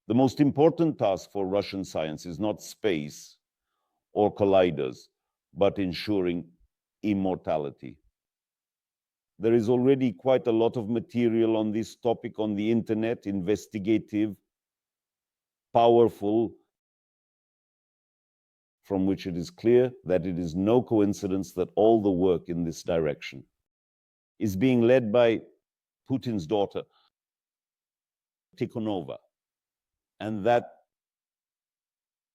The most important task for Russian science is not space or colliders, but ensuring immortality. There is already quite a lot of material on this topic on the internet, investigative, powerful, from which it is clear that it is no coincidence that all the work in this direction is being led by Putin's daughter, Tikhonova, and that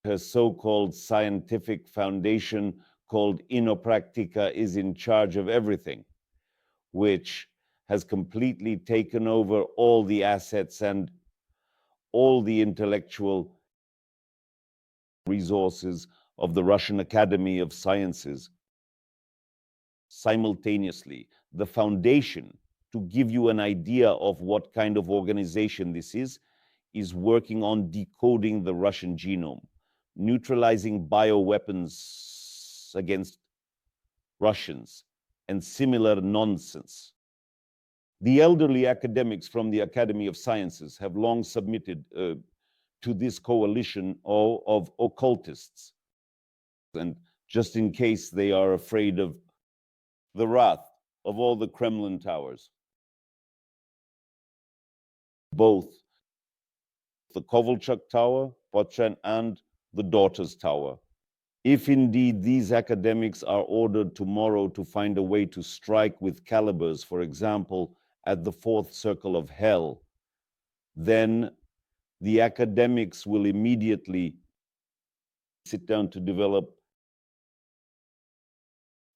her so-called scientific foundation called Innopractica is in charge of everything, which has completely taken over all the assets and all the intellectual resources of the Russian Academy of Sciences. Simultaneously, the foundation, to give you an idea of what kind of organization this is working on decoding the Russian genome, neutralizing bioweapons against Russians, and similar nonsense. The elderly academics from the Academy of Sciences have long submitted to this coalition of occultists. And just in case they are afraid of the wrath of all the Kremlin towers, both the Kovalchuk Tower, Potchan, and the Daughters Tower. If indeed these academics are ordered tomorrow to find a way to strike with calibers, for example, at the fourth circle of hell, then the academics will immediately sit down to develop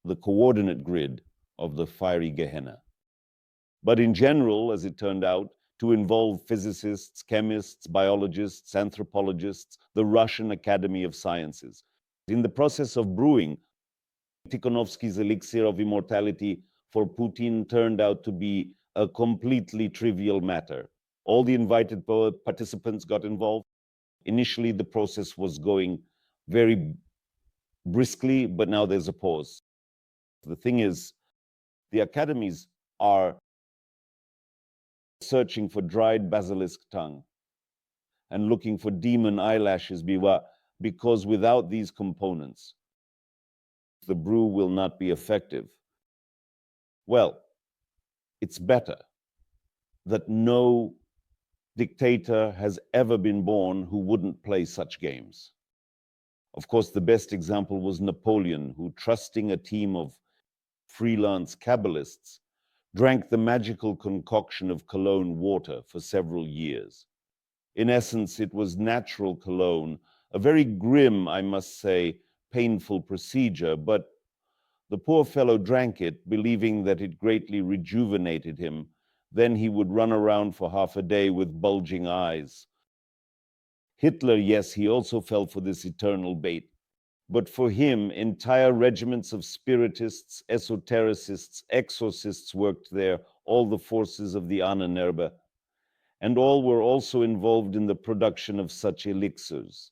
the coordinate grid of the fiery Gehenna. But in general, as it turned out, to involve physicists, chemists, biologists, anthropologists, the Russian Academy of Sciences. In the process of brewing, Tikhonovsky's elixir of immortality for Putin turned out to be a completely trivial matter. All the invited participants got involved. Initially, the process was going very briskly, but now there's a pause. The thing is, the academies are searching for dried basilisk tongue and looking for demon eyelashes, because without these components, the brew will not be effective. Well, it's better that no dictator has ever been born who wouldn't play such games. Of course, the best example was Napoleon, who, trusting a team of freelance Kabbalists, drank the magical concoction of cologne water for several years. In essence, it was natural cologne, a very grim, I must say, painful procedure, but the poor fellow drank it, believing that it greatly rejuvenated him. Then he would run around for half a day with bulging eyes. Hitler, yes, he also fell for this eternal bait. But for him, entire regiments of spiritists, esotericists, exorcists worked there, all the forces of the Ahnenerbe, and all were also involved in the production of such elixirs.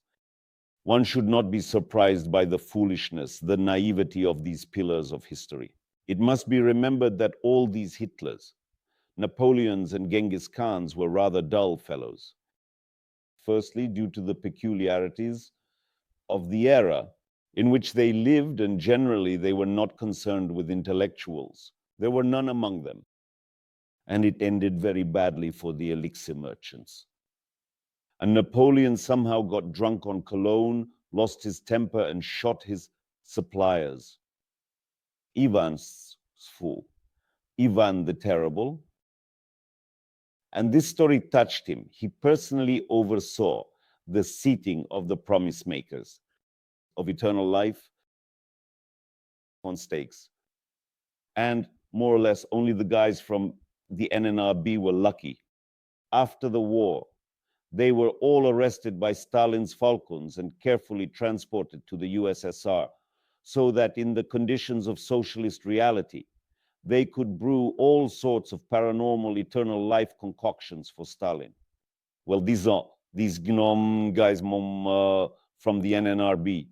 One should not be surprised by the foolishness, the naivety of these pillars of history. It must be remembered that all these Hitlers, Napoleons and Genghis Khans, were rather dull fellows. Firstly, due to the peculiarities of the era in which they lived, and generally they were not concerned with intellectuals. There were none among them. And it ended very badly for the elixir merchants. And Napoleon somehow got drunk on cologne, lost his temper, and shot his suppliers. Ivan's fool, Ivan the Terrible. And this story touched him. He personally oversaw the seating of the promise makers of eternal life on stakes. And more or less only the guys from the NNRB were lucky. After the war, they were all arrested by Stalin's falcons and carefully transported to the USSR, so that in the conditions of socialist reality, they could brew all sorts of paranormal eternal life concoctions for Stalin. Well, these gnome guys from the NNRB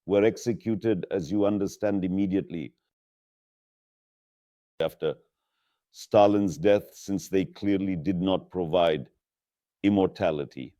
were executed, as you understand, immediately after Stalin's death, since they clearly did not provide immortality.